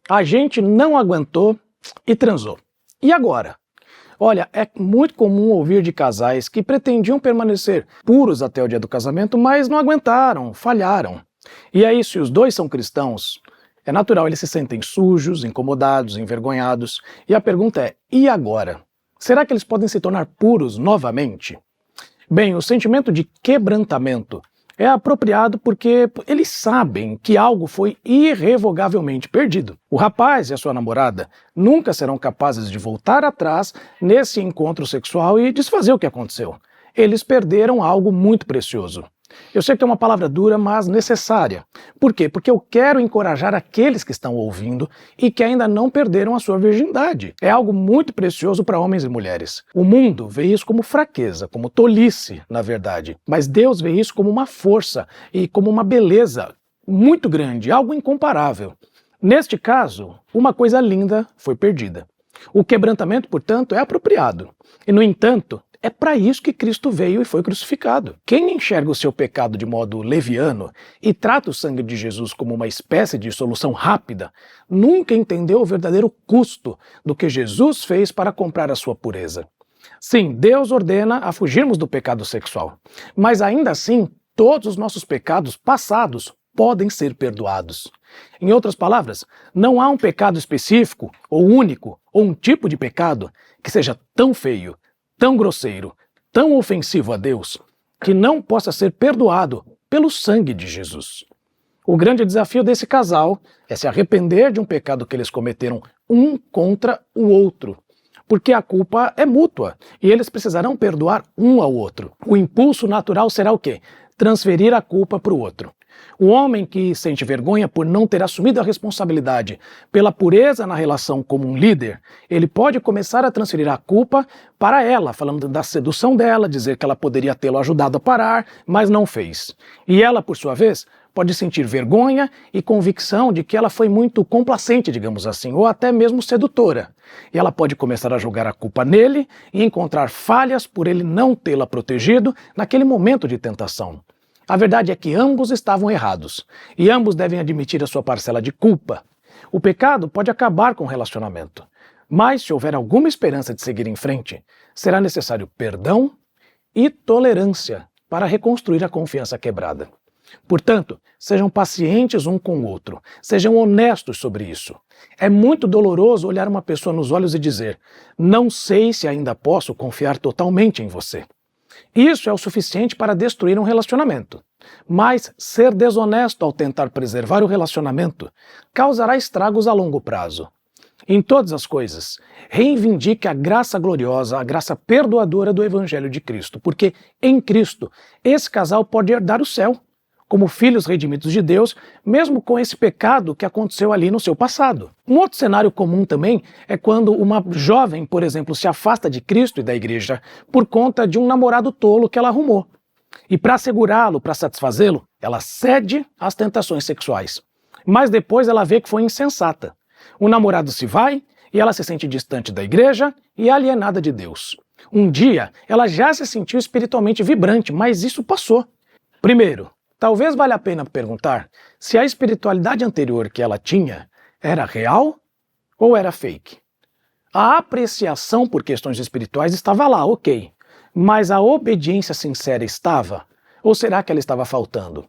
A gente não aguentou e transou. E agora? Olha, é muito comum ouvir de casais que pretendiam permanecer puros até o dia do casamento, mas não aguentaram, falharam. E aí, se os dois são cristãos, é natural, eles se sentem sujos, incomodados, envergonhados. E a pergunta é, e agora? Será que eles podem se tornar puros novamente? Bem, o sentimento de quebrantamento é apropriado porque eles sabem que algo foi irrevogavelmente perdido. O rapaz e a sua namorada nunca serão capazes de voltar atrás nesse encontro sexual e desfazer o que aconteceu. Eles perderam algo muito precioso. Eu sei que é uma palavra dura, mas necessária. Por quê? Porque eu quero encorajar aqueles que estão ouvindo e que ainda não perderam a sua virgindade. É algo muito precioso para homens e mulheres. O mundo vê isso como fraqueza, como tolice, na verdade. Mas Deus vê isso como uma força e como uma beleza muito grande, algo incomparável. Neste caso, uma coisa linda foi perdida. O quebrantamento, portanto, é apropriado. E, no entanto, é para isso que Cristo veio e foi crucificado. Quem enxerga o seu pecado de modo leviano e trata o sangue de Jesus como uma espécie de solução rápida, nunca entendeu o verdadeiro custo do que Jesus fez para comprar a sua pureza. Sim, Deus ordena a fugirmos do pecado sexual, mas ainda assim, todos os nossos pecados passados podem ser perdoados. Em outras palavras, não há um pecado específico, ou único, ou um tipo de pecado que seja tão feio, tão grosseiro, tão ofensivo a Deus, que não possa ser perdoado pelo sangue de Jesus. O grande desafio desse casal é se arrepender de um pecado que eles cometeram um contra o outro, porque a culpa é mútua e eles precisarão perdoar um ao outro. O impulso natural será o quê? Transferir a culpa para o outro. O homem que sente vergonha por não ter assumido a responsabilidade pela pureza na relação como um líder, ele pode começar a transferir a culpa para ela, falando da sedução dela, dizer que ela poderia tê-lo ajudado a parar, mas não fez. E ela, por sua vez, pode sentir vergonha e convicção de que ela foi muito complacente, digamos assim, ou até mesmo sedutora. E ela pode começar a jogar a culpa nele e encontrar falhas por ele não tê-la protegido naquele momento de tentação. A verdade é que ambos estavam errados, e ambos devem admitir a sua parcela de culpa. O pecado pode acabar com o relacionamento, mas se houver alguma esperança de seguir em frente, será necessário perdão e tolerância para reconstruir a confiança quebrada. Portanto, sejam pacientes um com o outro, sejam honestos sobre isso. É muito doloroso olhar uma pessoa nos olhos e dizer: "Não sei se ainda posso confiar totalmente em você." Isso é o suficiente para destruir um relacionamento. Mas ser desonesto ao tentar preservar o relacionamento causará estragos a longo prazo. Em todas as coisas, reivindique a graça gloriosa, a graça perdoadora do Evangelho de Cristo, porque em Cristo esse casal pode herdar o céu, como filhos redimidos de Deus, mesmo com esse pecado que aconteceu ali no seu passado. Um outro cenário comum também é quando uma jovem, por exemplo, se afasta de Cristo e da igreja por conta de um namorado tolo que ela arrumou. E para segurá-lo, para satisfazê-lo, ela cede às tentações sexuais. Mas depois ela vê que foi insensata. O namorado se vai e ela se sente distante da igreja e alienada de Deus. Um dia, ela já se sentiu espiritualmente vibrante, mas isso passou. Primeiro, talvez valha a pena perguntar se a espiritualidade anterior que ela tinha era real ou era fake. A apreciação por questões espirituais estava lá, ok, mas a obediência sincera estava? Ou será que ela estava faltando?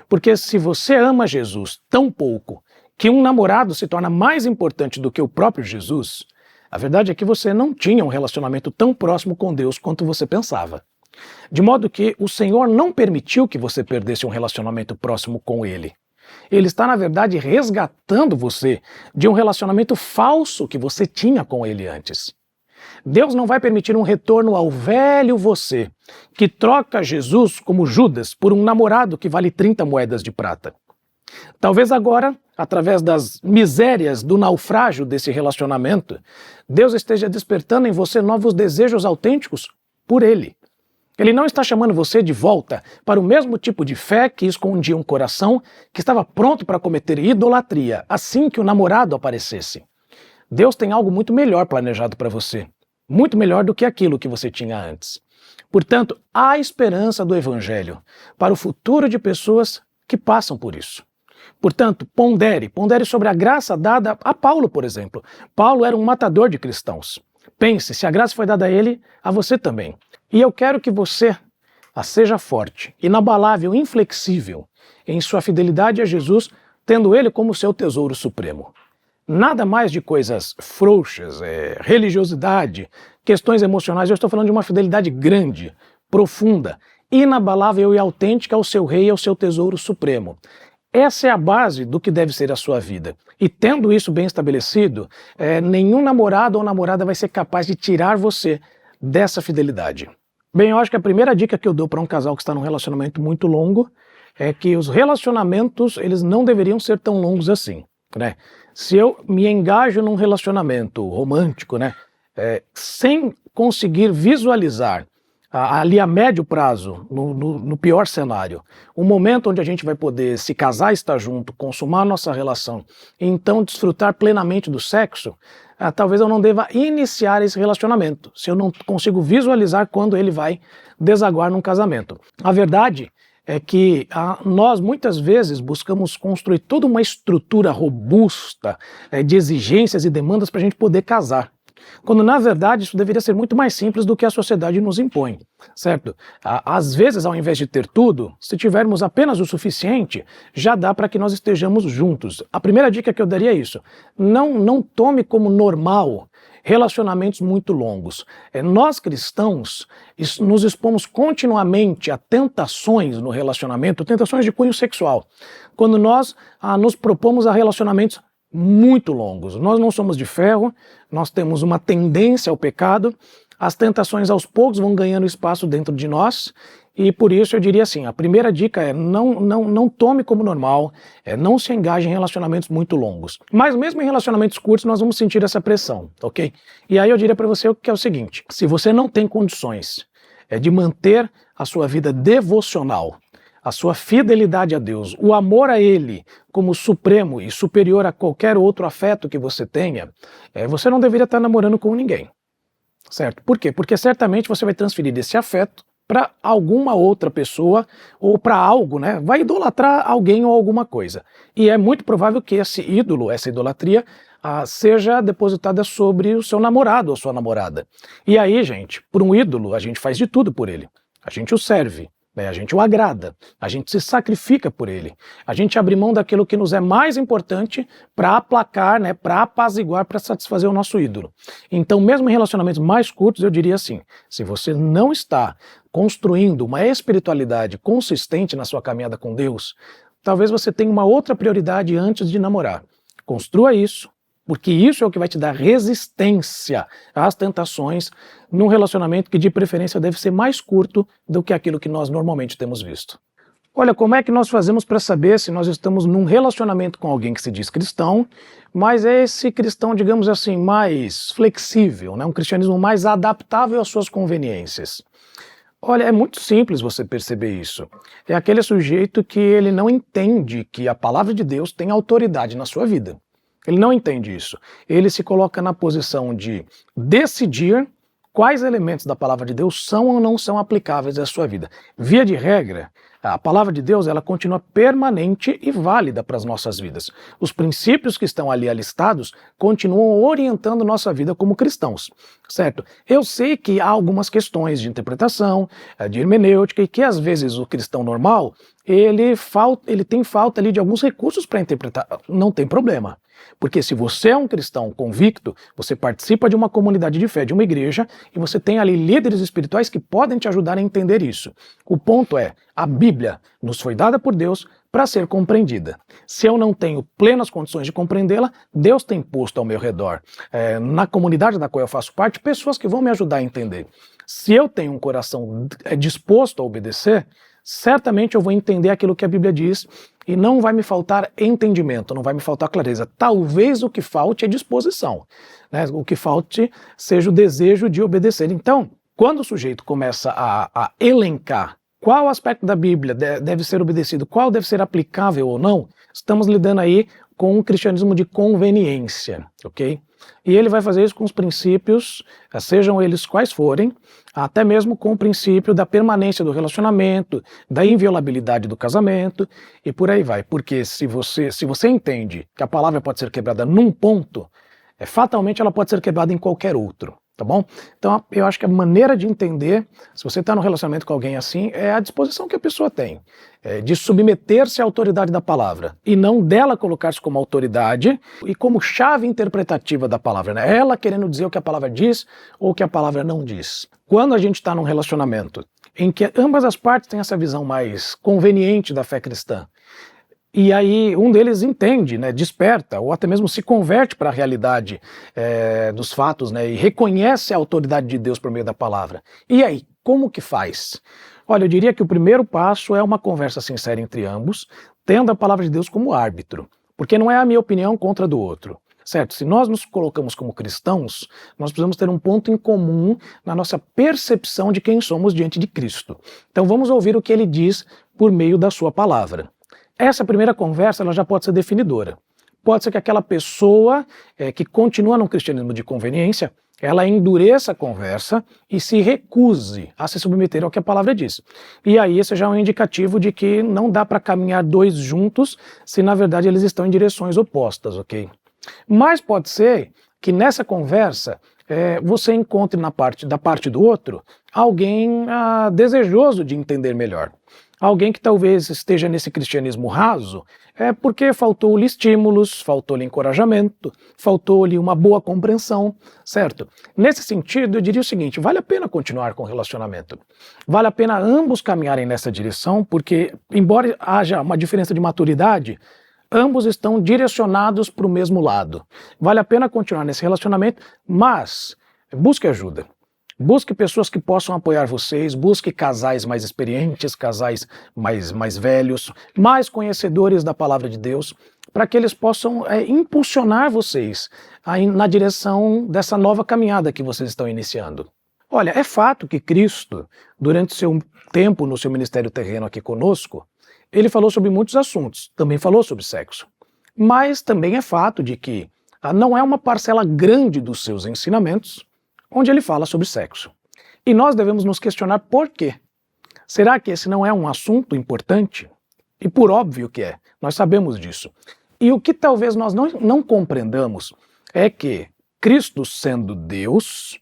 Porque se você ama Jesus tão pouco que um namorado se torna mais importante do que o próprio Jesus, a verdade é que você não tinha um relacionamento tão próximo com Deus quanto você pensava. De modo que o Senhor não permitiu que você perdesse um relacionamento próximo com Ele. Ele está, na verdade, resgatando você de um relacionamento falso que você tinha com Ele antes. Deus não vai permitir um retorno ao velho você, que troca Jesus como Judas por um namorado que vale 30 moedas de prata. Talvez agora, através das misérias do naufrágio desse relacionamento, Deus esteja despertando em você novos desejos autênticos por Ele. Ele não está chamando você de volta para o mesmo tipo de fé que escondia um coração que estava pronto para cometer idolatria assim que o namorado aparecesse. Deus tem algo muito melhor planejado para você, muito melhor do que aquilo que você tinha antes. Portanto, há esperança do Evangelho para o futuro de pessoas que passam por isso. Portanto, pondere sobre a graça dada a Paulo, por exemplo. Paulo era um matador de cristãos. Pense, se a graça foi dada a ele, a você também. E eu quero que você seja forte, inabalável, inflexível em sua fidelidade a Jesus, tendo ele como seu tesouro supremo. Nada mais de coisas frouxas, religiosidade, questões emocionais. Eu estou falando de uma fidelidade grande, profunda, inabalável e autêntica ao seu rei e ao seu tesouro supremo. Essa é a base do que deve ser a sua vida. E tendo isso bem estabelecido, nenhum namorado ou namorada vai ser capaz de tirar você dessa fidelidade. Bem, eu acho que a primeira dica que eu dou para um casal que está num relacionamento muito longo é que os relacionamentos, eles não deveriam ser tão longos assim, né? Se eu me engajo num relacionamento romântico, né, sem conseguir visualizar ali a médio prazo, no pior cenário, um momento onde a gente vai poder se casar, estar junto, consumar nossa relação e então desfrutar plenamente do sexo, talvez eu não deva iniciar esse relacionamento, se eu não consigo visualizar quando ele vai desaguar num casamento. A verdade é que nós muitas vezes buscamos construir toda uma estrutura robusta de exigências e demandas para a gente poder casar, quando na verdade isso deveria ser muito mais simples do que a sociedade nos impõe, certo? Às vezes, ao invés de ter tudo, se tivermos apenas o suficiente, já dá para que nós estejamos juntos. A primeira dica que eu daria é isso: não tome como normal relacionamentos muito longos. Nós cristãos nos expomos continuamente a tentações no relacionamento, tentações de cunho sexual, quando nós nos propomos a relacionamentos muito longos. Nós não somos de ferro, nós temos uma tendência ao pecado, as tentações aos poucos vão ganhando espaço dentro de nós, e por isso eu diria assim, a primeira dica é não tome como normal, não se engaje em relacionamentos muito longos. Mas mesmo em relacionamentos curtos nós vamos sentir essa pressão, ok? E aí eu diria para você que é o seguinte: se você não tem condições de manter a sua vida devocional, a sua fidelidade a Deus, o amor a Ele como supremo e superior a qualquer outro afeto que você tenha, você não deveria estar namorando com ninguém, certo? Por quê? Porque certamente você vai transferir esse afeto para alguma outra pessoa ou para algo, né? Vai idolatrar alguém ou alguma coisa. E é muito provável que esse ídolo, essa idolatria, seja depositada sobre o seu namorado ou sua namorada. E aí, gente, por um ídolo, a gente faz de tudo por ele. A gente o serve, a gente o agrada, a gente se sacrifica por ele, a gente abre mão daquilo que nos é mais importante para aplacar, para apaziguar, para satisfazer o nosso ídolo. Então, mesmo em relacionamentos mais curtos, eu diria assim: se você não está construindo uma espiritualidade consistente na sua caminhada com Deus, talvez você tenha uma outra prioridade antes de namorar. Construa isso, porque isso é o que vai te dar resistência às tentações num relacionamento que de preferência deve ser mais curto do que aquilo que nós normalmente temos visto. Olha, como é que nós fazemos para saber se nós estamos num relacionamento com alguém que se diz cristão, mas é esse cristão, digamos assim, mais flexível, um cristianismo mais adaptável às suas conveniências? Olha, é muito simples você perceber isso. É aquele sujeito que ele não entende que a palavra de Deus tem autoridade na sua vida. Ele não entende isso. Ele se coloca na posição de decidir quais elementos da palavra de Deus são ou não são aplicáveis à sua vida. Via de regra, a palavra de Deus ela continua permanente e válida para as nossas vidas. Os princípios que estão ali alistados continuam orientando nossa vida como cristãos, certo? Eu sei que há algumas questões de interpretação, de hermenêutica, e que às vezes o cristão normal ele tem falta ali de alguns recursos para interpretar. Não tem problema. Porque se você é um cristão convicto, você participa de uma comunidade de fé, de uma igreja, e você tem ali líderes espirituais que podem te ajudar a entender isso. O ponto é, a Bíblia nos foi dada por Deus para ser compreendida. Se eu não tenho plenas condições de compreendê-la, Deus tem posto ao meu redor, na comunidade da qual eu faço parte, pessoas que vão me ajudar a entender. Se eu tenho um coração disposto a obedecer, certamente eu vou entender aquilo que a Bíblia diz e não vai me faltar entendimento, não vai me faltar clareza. Talvez o que falte é disposição, o que falte seja o desejo de obedecer. Então, quando o sujeito começa a elencar qual aspecto da Bíblia deve ser obedecido, qual deve ser aplicável ou não, estamos lidando aí com um cristianismo de conveniência, ok? E ele vai fazer isso com os princípios, sejam eles quais forem, até mesmo com o princípio da permanência do relacionamento, da inviolabilidade do casamento e por aí vai. Porque se você entende que a palavra pode ser quebrada num ponto, fatalmente ela pode ser quebrada em qualquer outro. Tá bom? Então eu acho que a maneira de entender, se você está num relacionamento com alguém assim, é a disposição que a pessoa tem, de submeter-se à autoridade da palavra, e não dela colocar-se como autoridade e como chave interpretativa da palavra, né? Ela querendo dizer o que a palavra diz ou o que a palavra não diz. Quando a gente está num relacionamento em que ambas as partes têm essa visão mais conveniente da fé cristã, e aí um deles entende, né, desperta, ou até mesmo se converte para a realidade dos fatos, né, e reconhece a autoridade de Deus por meio da palavra. E aí, como que faz? Olha, eu diria que o primeiro passo é uma conversa sincera entre ambos, tendo a palavra de Deus como árbitro, porque não é a minha opinião contra a do outro. Certo? Se nós nos colocamos como cristãos, nós precisamos ter um ponto em comum na nossa percepção de quem somos diante de Cristo. Então vamos ouvir o que ele diz por meio da sua palavra. Essa primeira conversa ela já pode ser definidora. Pode ser que aquela pessoa que continua num cristianismo de conveniência, ela endureça a conversa e se recuse a se submeter ao que a palavra diz. E aí esse já é um indicativo de que não dá para caminhar dois juntos se na verdade eles estão em direções opostas, ok? Mas pode ser que nessa conversa você encontre da parte do outro alguém desejoso de entender melhor. Alguém que talvez esteja nesse cristianismo raso porque faltou-lhe estímulos, faltou-lhe encorajamento, faltou-lhe uma boa compreensão, certo? Nesse sentido, eu diria o seguinte, vale a pena continuar com o relacionamento. Vale a pena ambos caminharem nessa direção, porque, embora haja uma diferença de maturidade, ambos estão direcionados para o mesmo lado. Vale a pena continuar nesse relacionamento, mas busque ajuda. Busque pessoas que possam apoiar vocês, busque casais mais experientes, casais mais velhos, mais conhecedores da palavra de Deus, para que eles possam impulsionar vocês na direção dessa nova caminhada que vocês estão iniciando. Olha, é fato que Cristo, durante seu tempo no seu ministério terreno aqui conosco, ele falou sobre muitos assuntos, também falou sobre sexo. Mas também é fato de que não é uma parcela grande dos seus ensinamentos onde ele fala sobre sexo. E nós devemos nos questionar por quê. Será que esse não é um assunto importante? E por óbvio que é, nós sabemos disso. E o que talvez nós não compreendamos é que Cristo sendo Deus,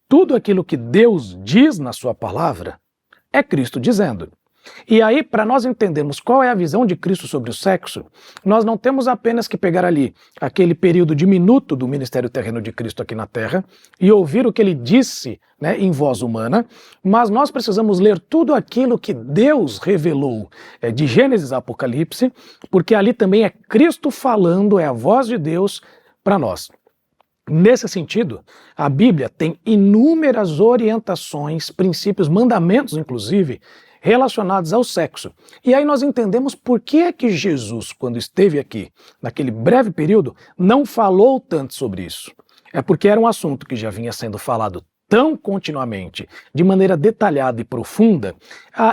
tudo aquilo que Deus diz na sua palavra é Cristo dizendo. E aí, para nós entendermos qual é a visão de Cristo sobre o sexo, nós não temos apenas que pegar ali aquele período diminuto do ministério terreno de Cristo aqui na Terra e ouvir o que ele disse, né, em voz humana, mas nós precisamos ler tudo aquilo que Deus revelou de Gênesis a Apocalipse, porque ali também é Cristo falando, é a voz de Deus para nós. Nesse sentido, a Bíblia tem inúmeras orientações, princípios, mandamentos, inclusive, relacionados ao sexo. E aí nós entendemos por que é que Jesus, quando esteve aqui, naquele breve período, não falou tanto sobre isso. É porque era um assunto que já vinha sendo falado tão continuamente, de maneira detalhada e profunda,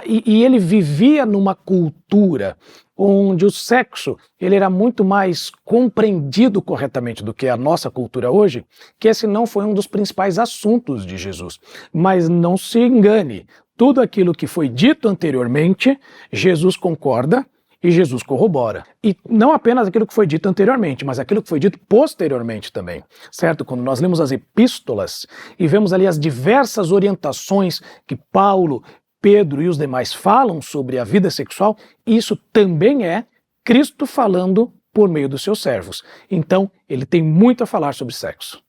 e ele vivia numa cultura onde o sexo ele era muito mais compreendido corretamente do que a nossa cultura hoje, que esse não foi um dos principais assuntos de Jesus. Mas não se engane, tudo aquilo que foi dito anteriormente, Jesus concorda e Jesus corrobora. E não apenas aquilo que foi dito anteriormente, mas aquilo que foi dito posteriormente também, certo? Quando nós lemos as epístolas e vemos ali as diversas orientações que Paulo, Pedro e os demais falam sobre a vida sexual, isso também é Cristo falando por meio dos seus servos. Então, ele tem muito a falar sobre sexo.